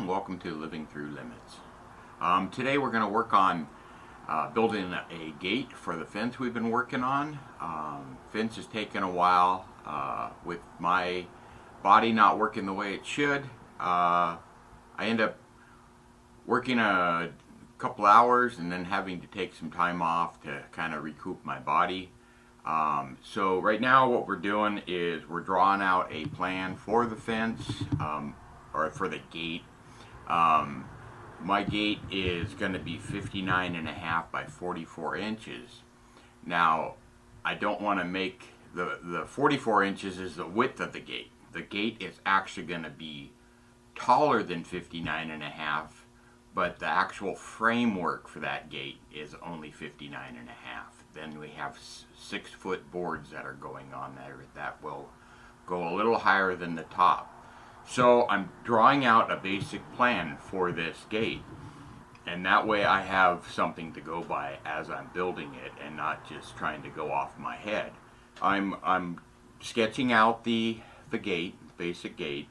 and welcome to Living Through Limits. Today we're going to work on building a gate for the fence we've been working on. Fence has taken a while with my body not working the way it should. I end up working a couple hours and then having to take some time off to kind of recoup my body. So right now what we're doing is we're drawing out a plan for the fence, or for the gate. My gate is going to be 59.5 by 44 inches. Now, I don't want to make the 44 inches is the width of the gate. The gate is actually going to be taller than 59.5, but the actual framework for that gate is only 59.5. Then we have 6-foot boards that are going on there that will go a little higher than the top. So I'm drawing out a basic plan for this gate, and that way I have something to go by as I'm building it and not just trying to go off my head. I'm sketching out the gate, basic gate.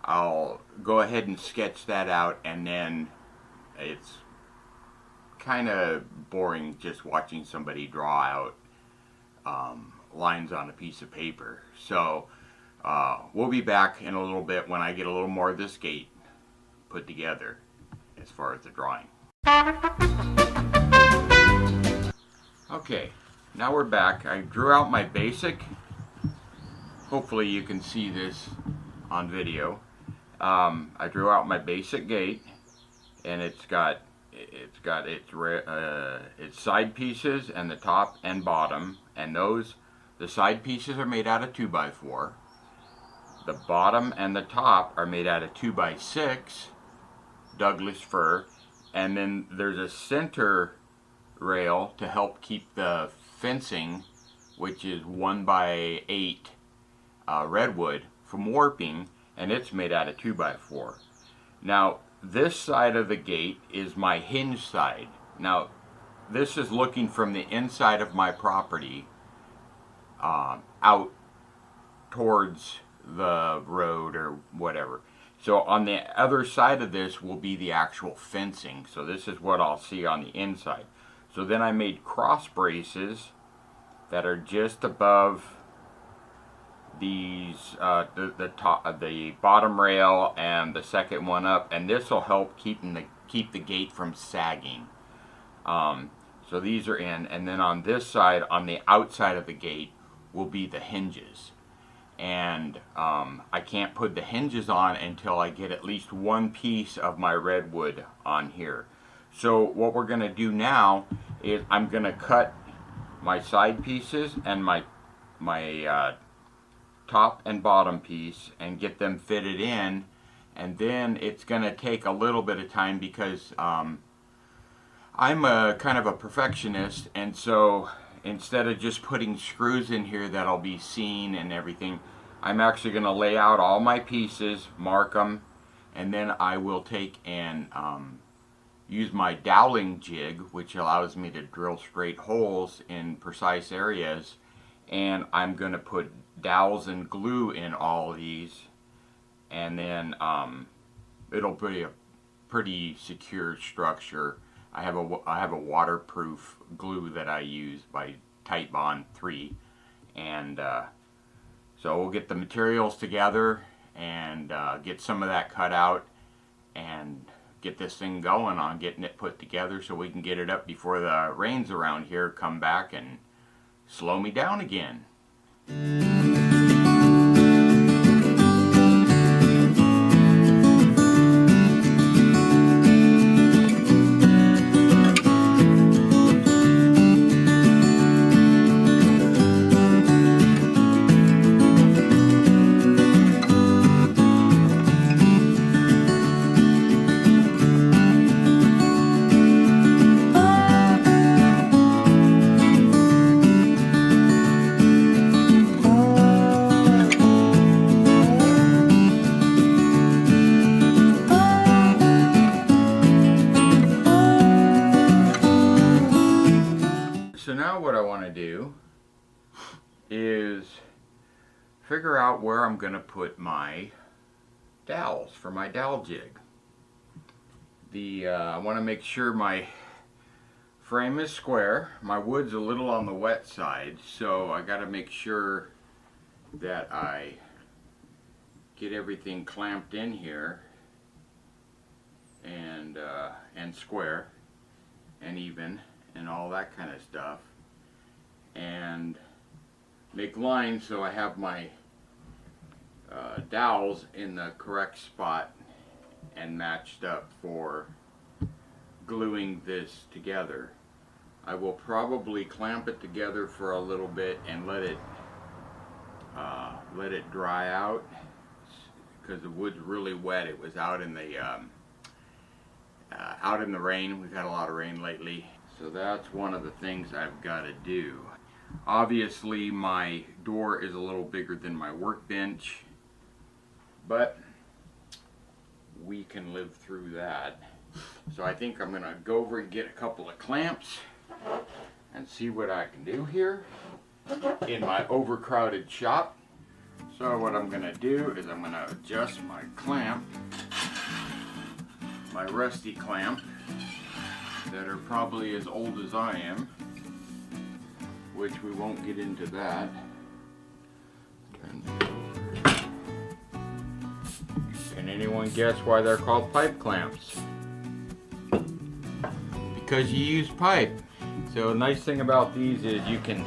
I'll go ahead and sketch that out, and then it's kind of boring just watching somebody draw out lines on a piece of paper. So we'll be back in a little bit when I get a little more of this gate put together as far as the drawing. Okay, now we're back. I drew out my basic. Hopefully you can see this on video. I drew out my basic gate, and it's got its side pieces and the top and bottom, and the side pieces are made out of 2x4. The bottom and the top are made out of 2x6 Douglas fir, and then there's a center rail to help keep the fencing, which is 1x8 redwood, from warping, and it's made out of 2x4. Now this side of the gate is my hinge side. Now this is looking from the inside of my property out towards the road or whatever. So on the other side of this will be the actual fencing. So this is what I'll see on the inside. So then I made cross braces that are just above these the bottom rail and the second one up, and this will help keep the gate from sagging. So these are in, and then on this side, on the outside of the gate, will be the hinges. And I can't put the hinges on until I get at least one piece of my redwood on here. So what we're going to do now is I'm going to cut my side pieces and my top and bottom piece and get them fitted in, and then it's going to take a little bit of time because I'm a kind of a perfectionist, and so instead of just putting screws in here that'll be seen and everything, I'm actually going to lay out all my pieces, mark them, and then I will take and use my doweling jig, which allows me to drill straight holes in precise areas, and I'm going to put dowels and glue in all these, and then it'll be a pretty secure structure. I have a waterproof glue that I use by Tight Bond 3, and so we'll get the materials together and get some of that cut out and get this thing going on getting it put together so we can get it up before the rains around here come back and slow me down again. So now what I want to do is figure out where I'm going to put my dowels for my dowel jig. I want to make sure my frame is square. My wood's a little on the wet side, so I got to make sure that I get everything clamped in here and square and even and all that kind of stuff, and make lines so I have my dowels in the correct spot and matched up for gluing this together. I will probably clamp it together for a little bit and let it dry out, because the wood's really wet. It was out in the rain. We've had a lot of rain lately, so that's one of the things I've got to do. Obviously my door is a little bigger than my workbench, but we can live through that. So I think I'm gonna go over and get a couple of clamps and see what I can do here in my overcrowded shop. So what I'm gonna do is I'm gonna adjust my clamp, my rusty clamp that are probably as old as I am, which we won't get into that. Turn these over. Can anyone guess why they're called pipe clamps? Because you use pipe. So a nice thing about these is you can,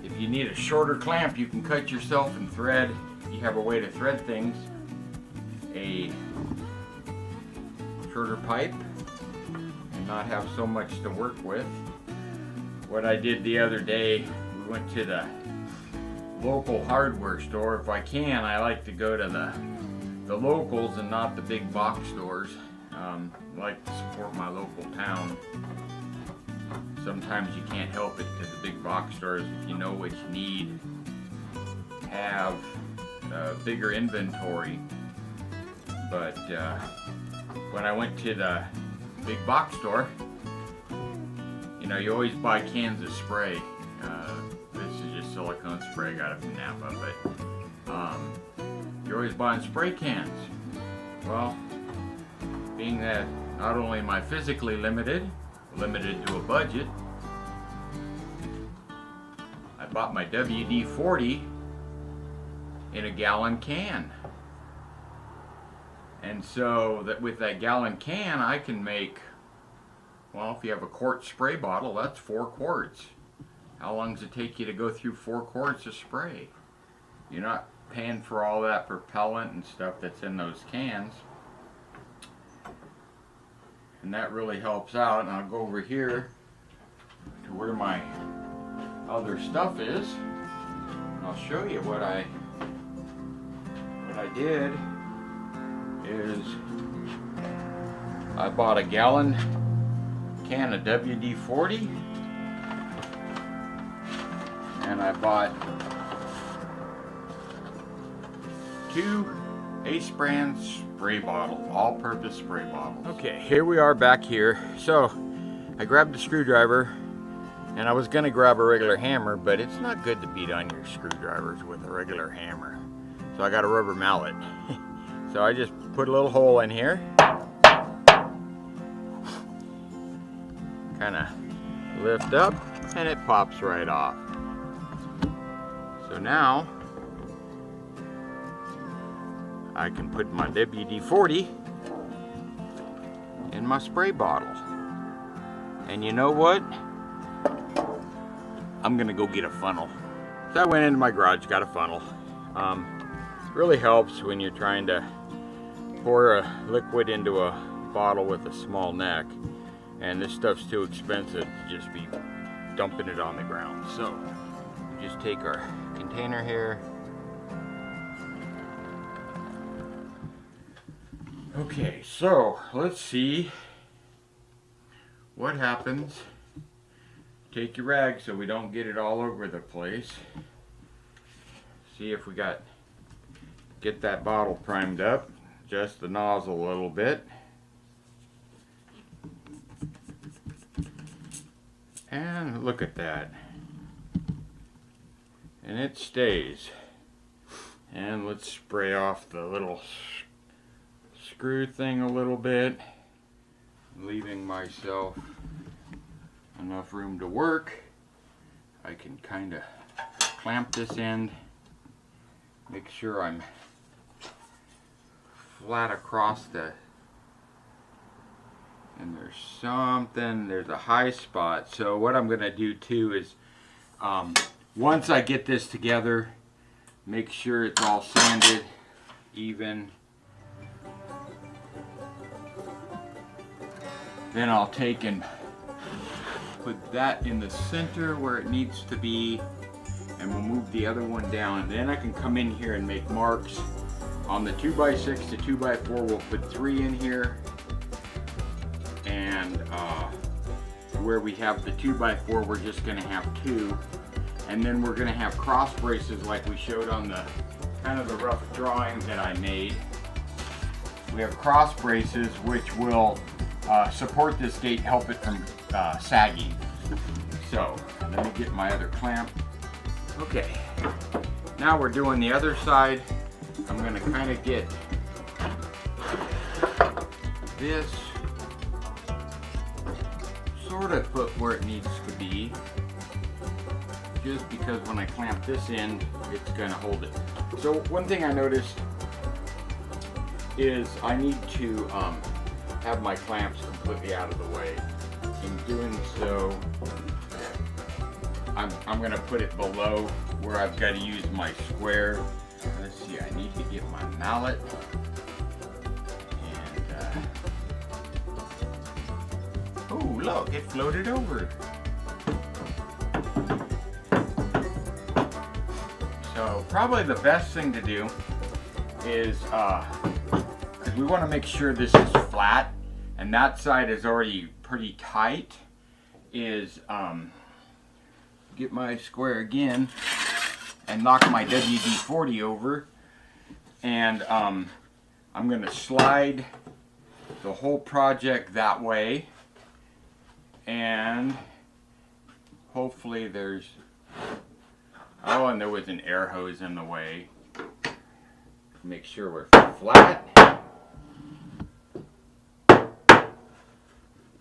if you need a shorter clamp, you can cut yourself and thread. You have a way to thread things, a shorter pipe, and not have so much to work with. What I did the other day, we went to the local hardware store. If I can, I like to go to the locals and not the big box stores. I like to support my local town. Sometimes you can't help it because the big box stores, if you know what you need, have a bigger inventory. But when I went to the big box store, you know, you always buy cans of spray. This is just silicone spray, I got it from Napa, but you're always buying spray cans. Well, being that not only am I physically limited to a budget, I bought my WD-40 in a gallon can. And so that with that gallon can, I can make, well, if you have a quart spray bottle, that's 4 quarts. How long does it take you to go through 4 quarts of spray? You're not paying for all that propellant and stuff that's in those cans. And that really helps out. And I'll go over here to where my other stuff is. And I'll show you what I did is I bought a gallon can of WD-40, and I bought 2 Ace brand spray bottles, all-purpose spray bottles. Okay, here we are back here. So I grabbed a screwdriver, and I was gonna grab a regular hammer, but it's not good to beat on your screwdrivers with a regular hammer. So I got a rubber mallet. So I just put a little hole in here, kind of lift up, and it pops right off. So now I can put my WD-40 in my spray bottle. And you know what? I'm gonna go get a funnel. So I went into my garage, got a funnel. Really helps when you're trying to pour a liquid into a bottle with a small neck, and this stuff's too expensive to just be dumping it on the ground. So just take our container here. Okay, so let's see what happens. Take your rag so we don't get it all over the place. See if we get that bottle primed up. Adjust the nozzle a little bit. And look at that. And it stays. And let's spray off the little screw thing a little bit. leaving myself enough room to work. I can kind of clamp this end, make sure I'm flat across and there's a high spot. So what I'm going to do too is once I get this together, make sure it's all sanded even. Then I'll take and put that in the center where it needs to be, and we'll move the other one down. Then I can come in here and make marks on the 2x6 to 2x4. We'll put 3 in here, and where we have the 2x4, we're just going to have 2, and then we're going to have cross braces like we showed on the kind of the rough drawing that I made. We have cross braces which will support this gate, help it from sagging. So let me get my other clamp. Okay, now we're doing the other side. I'm going to kind of get this sort of put where it needs to be, just because when I clamp this end, it's going to hold it. So one thing I noticed is I need to have my clamps completely out of the way. In doing so, I'm going to put it below where I've got to use my square. Let's see, I need to get my mallet. And, oh look, it floated over. So probably the best thing to do is, because we want to make sure this is flat, and that side is already pretty tight, is get my square again and knock my WD-40 over, and I'm going to slide the whole project that way, and hopefully there's, oh, and there was an air hose in the way. Make sure we're flat.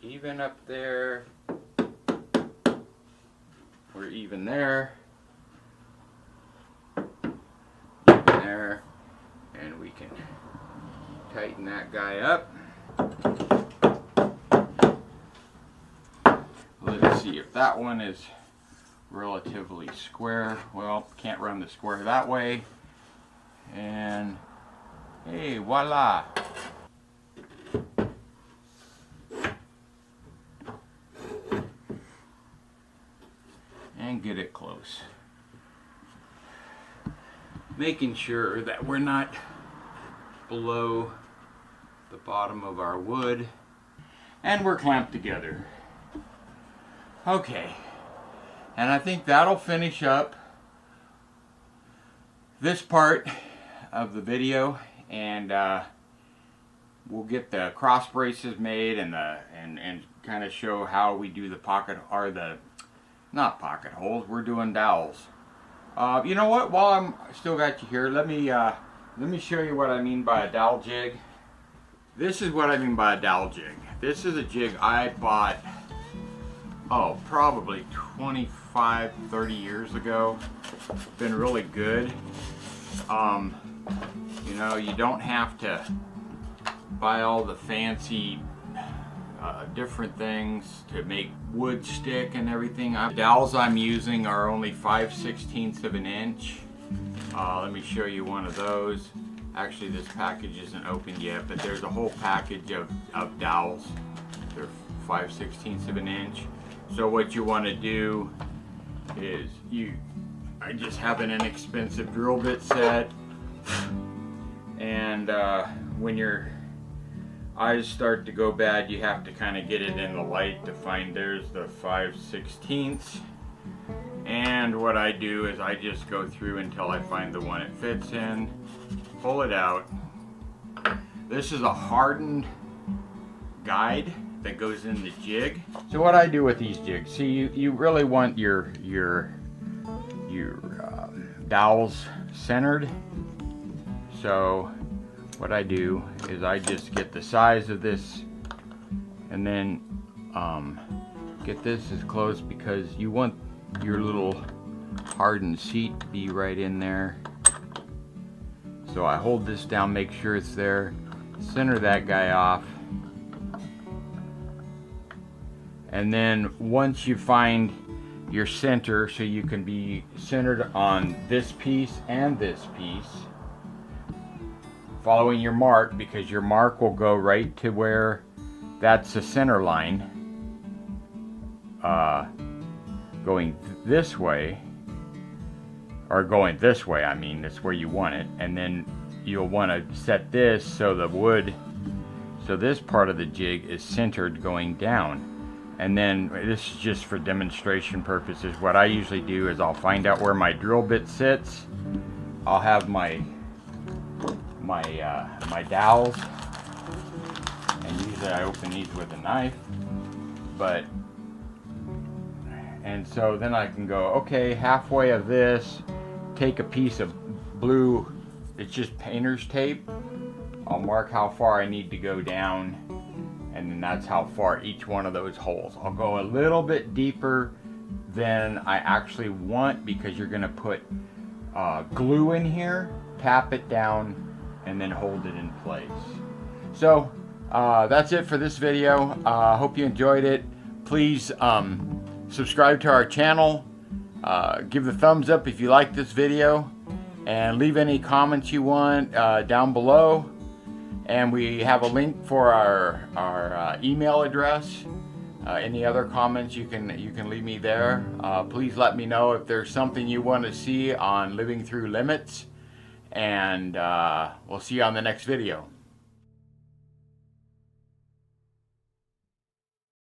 Even up there. We're even there. There. And we can tighten that guy up. Let's see if that one is relatively square. Well, can't run the square that way. And hey, voila! And get it close. Making sure that we're not below the bottom of our wood. And we're clamped together. Okay. And I think that'll finish up this part of the video, and we'll get the cross braces made and kind of show how we do the pocket, or the, not pocket holes, we're doing dowels. You know what, while I'm still got you here, let me show you what I mean by a dowel jig. This is what I mean by a dowel jig. This is a jig I bought, oh, probably 25, 30 years ago. It's been really good. You know, you don't have to buy all the fancy different things to make wood stick and everything. The dowels I'm using are only 5/16 of an inch. Let me show you one of those. Actually, this package isn't opened yet, but there's a whole package of dowels. They're 5/16 of an inch. So what you want to do is I just have an inexpensive drill bit set, and when your eyes start to go bad, you have to kind of get it in the light to find, there's the 5/16. And what I do is I just go through until I find the one it fits in, pull it out. This is a hardened guide that goes in the jig. So what I do with these jigs, see, you really want your dowels centered. So what I do is I just get the size of this and then get this as close, because you want your little hardened seat to be right in there. So I hold this down, make sure it's there, center that guy off, and then once you find your center, so you can be centered on this piece and this piece, following your mark, because your mark will go right to where that's the center line, going this way, or going this way, I mean, that's where you want it. And then you'll want to set this so the wood, so this part of the jig is centered going down. And then this is just for demonstration purposes. What I usually do is I'll find out where my drill bit sits. I'll have my dowels, and usually I open these with a knife, and so then I can go, okay, halfway of this, take a piece of blue, it's just painter's tape, I'll mark how far I need to go down, and then that's how far each one of those holes. I'll go a little bit deeper than I actually want, because you're going to put glue in here, tap it down, and then hold it in place. So that's it for this video. Hope you enjoyed it. Please subscribe to our channel, give the thumbs up if you like this video, and leave any comments you want down below. And we have a link for our email address. Any other comments you can leave me there. Please let me know if there's something you want to see on Living Through Limits, and we'll see you on the next video.